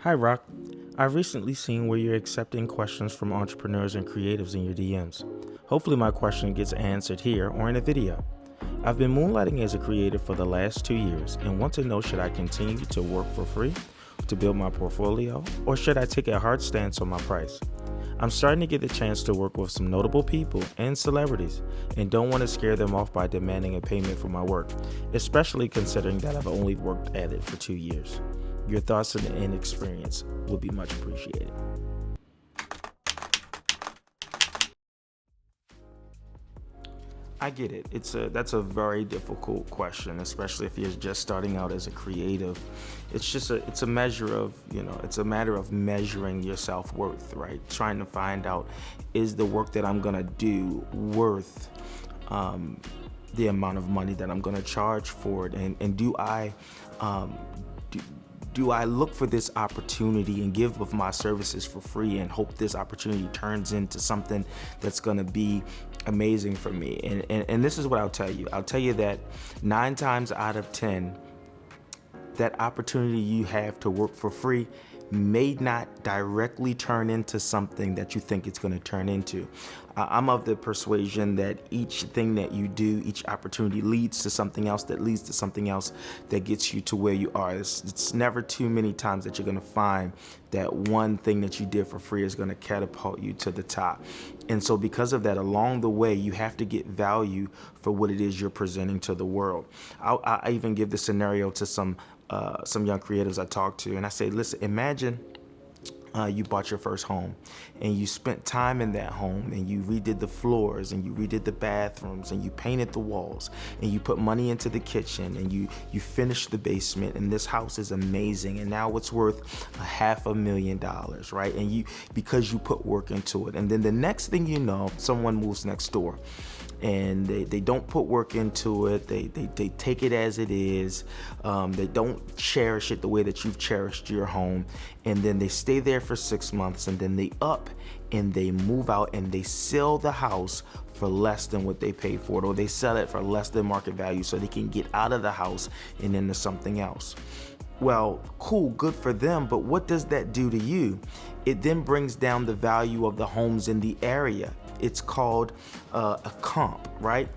Hi, Rock. I've recently seen where you're accepting questions from entrepreneurs and creatives in your DMs. Hopefully, my question gets answered here or in a video. I've been moonlighting as a creative for the last 2 years and want to know, should I continue to work for free to build my portfolio, or should I take a hard stance on my price? I'm starting to get the chance to work with some notable people and celebrities and don't want to scare them off by demanding a payment for my work, especially considering that I've only worked at it for 2 years. Your thoughts and experience would be much appreciated. I get it. That's a very difficult question, especially if you're just starting out as a creative. It's a measure of, it's a matter of measuring your self-worth, right? Trying to find out, is the work that I'm gonna do worth the amount of money that I'm gonna charge for it, and do I um, do I look for this opportunity and give of my services for free and hope this opportunity turns into something that's going to be amazing for me? And this is what I'll tell you. I'll tell you that 9 times out of 10, that opportunity you have to work for free may not directly turn into something that you think it's going to turn into. I'm of the persuasion that each thing that you do, each opportunity leads to something else that leads to something else that gets you to where you are. It's never too many times that you're going to find that one thing that you did for free is going to catapult you to the top. And so because of that, along the way, you have to get value for what it is you're presenting to the world. I even give the scenario to some young creatives I talk to, and I say, listen, imagine you bought your first home and you spent time in that home and you redid the floors and you redid the bathrooms and you painted the walls and you put money into the kitchen and you finished the basement, and this house is amazing and now it's worth $500,000, right? And because you put work into it, and then the next thing you know, someone moves next door and they don't put work into it. They take it as it is. They don't cherish it the way that you've cherished your home. And then they stay there for 6 months, and then they up and they move out and they sell the house for less than what they paid for it, or they sell it for less than market value so they can get out of the house and into something else. Well, cool, good for them, but what does that do to you? It then brings down the value of the homes in the area. It's called a comp, right?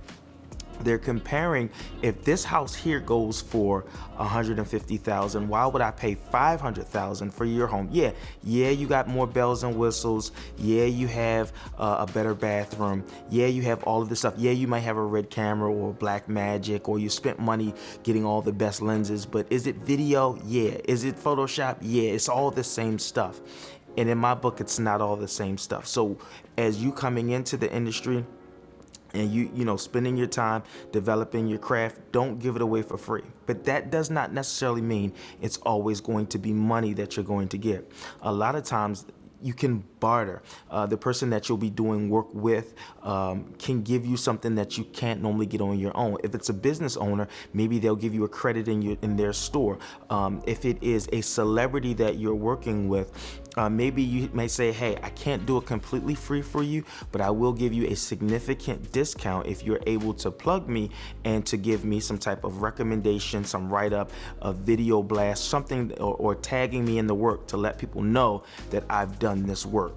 They're comparing, if this house here goes for $150,000, why would I pay $500,000 for your home? Yeah, you got more bells and whistles. Yeah, you have a better bathroom. Yeah, you have all of this stuff. Yeah, you might have a red camera or black magic, or you spent money getting all the best lenses. But is it video? Yeah. Is it Photoshop? Yeah, it's all the same stuff. And in my book, it's not all the same stuff. So as you coming into the industry, and you spending your time developing your craft, don't give it away for free. But that does not necessarily mean it's always going to be money that you're going to get. A lot of times you can barter. The person that you'll be doing work with can give you something that you can't normally get on your own. If it's a business owner, maybe they'll give you a credit in their store. If it is a celebrity that you're working with, maybe you may say, hey, I can't do it completely free for you, but I will give you a significant discount if you're able to plug me and to give me some type of recommendation, some write-up, a video blast, something, or tagging me in the work to let people know that I've done this work.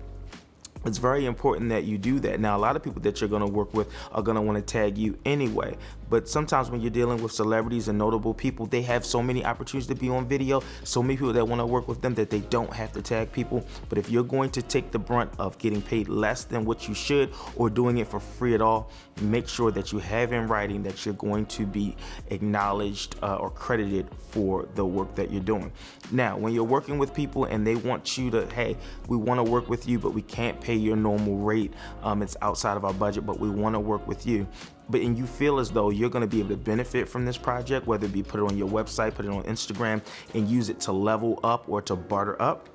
It's very important that you do that. Now, a lot of people that you're going to work with are going to want to tag you anyway. But sometimes when you're dealing with celebrities and notable people, they have so many opportunities to be on video, so many people that want to work with them that they don't have to tag people. But if you're going to take the brunt of getting paid less than what you should, or doing it for free at all, make sure that you have in writing that you're going to be acknowledged or credited for the work that you're doing. Now, when you're working with people and they want you to, hey, we want to work with you, but we can't pay your normal rate. It's outside of our budget, but we want to work with you. And you feel as though you're going to be able to benefit from this project, whether it be put it on your website, put it on Instagram, and use it to level up or to barter up.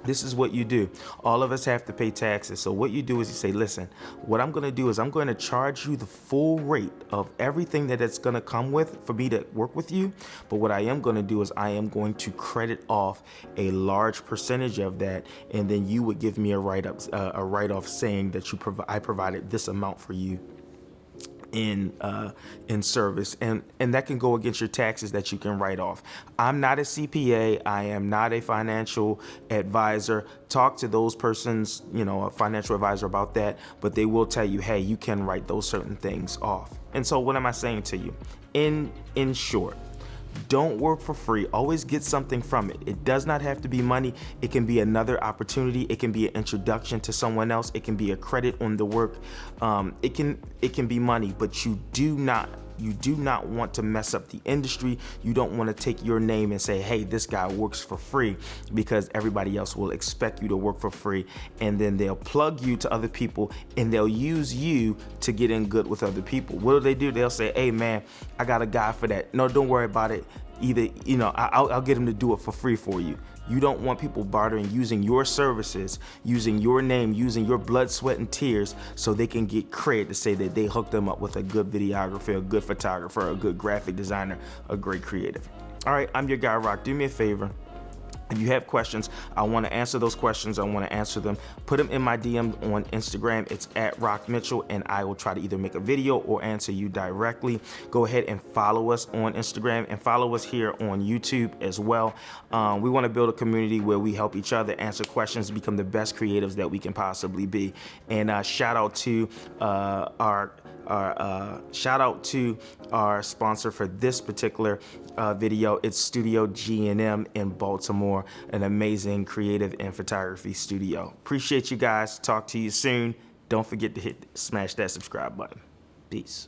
This is what you do. All of us have to pay taxes. So what you do is you say, listen, what I'm going to do is I'm going to charge you the full rate of everything that it's going to come with for me to work with you. But what I am going to do is I am going to credit off a large percentage of that. And then you would give me a write-off saying that I provided this amount for you in service, and that can go against your taxes that you can write off. I'm not a CPA. I am not a financial advisor. Talk to those persons, a financial advisor about that, but they will tell you, hey, you can write those certain things off. And so what am I saying to you? In short, don't work for free. Always get something from it. It does not have to be money. It can be another opportunity. It can be an introduction to someone else. It can be a credit on the work. It can be money, but you do not want to mess up the industry. You don't want to take your name and say, hey, this guy works for free, because everybody else will expect you to work for free. And then they'll plug you to other people and they'll use you to get in good with other people. What do? They'll say, hey man, I got a guy for that. No, don't worry about it. Either, I'll get him to do it for free for you. You don't want people bartering, using your services, using your name, using your blood, sweat, and tears so they can get credit to say that they hooked them up with a good videographer, a good photographer, a good graphic designer, a great creative. All right, I'm your guy, Rock. Do me a favor. If you have questions, I want to answer those questions. I want to answer them. Put them in my DM on Instagram. It's at Rock Mitchell, and I will try to either make a video or answer you directly. Go ahead and follow us on Instagram and follow us here on YouTube as well. We want to build a community where we help each other answer questions, become the best creatives that we can possibly be. And shout out to our sponsor for this particular video. It's Studio G&M in Baltimore, an amazing creative and photography studio. Appreciate you guys. Talk to you soon. Don't forget to smash that subscribe button. Peace.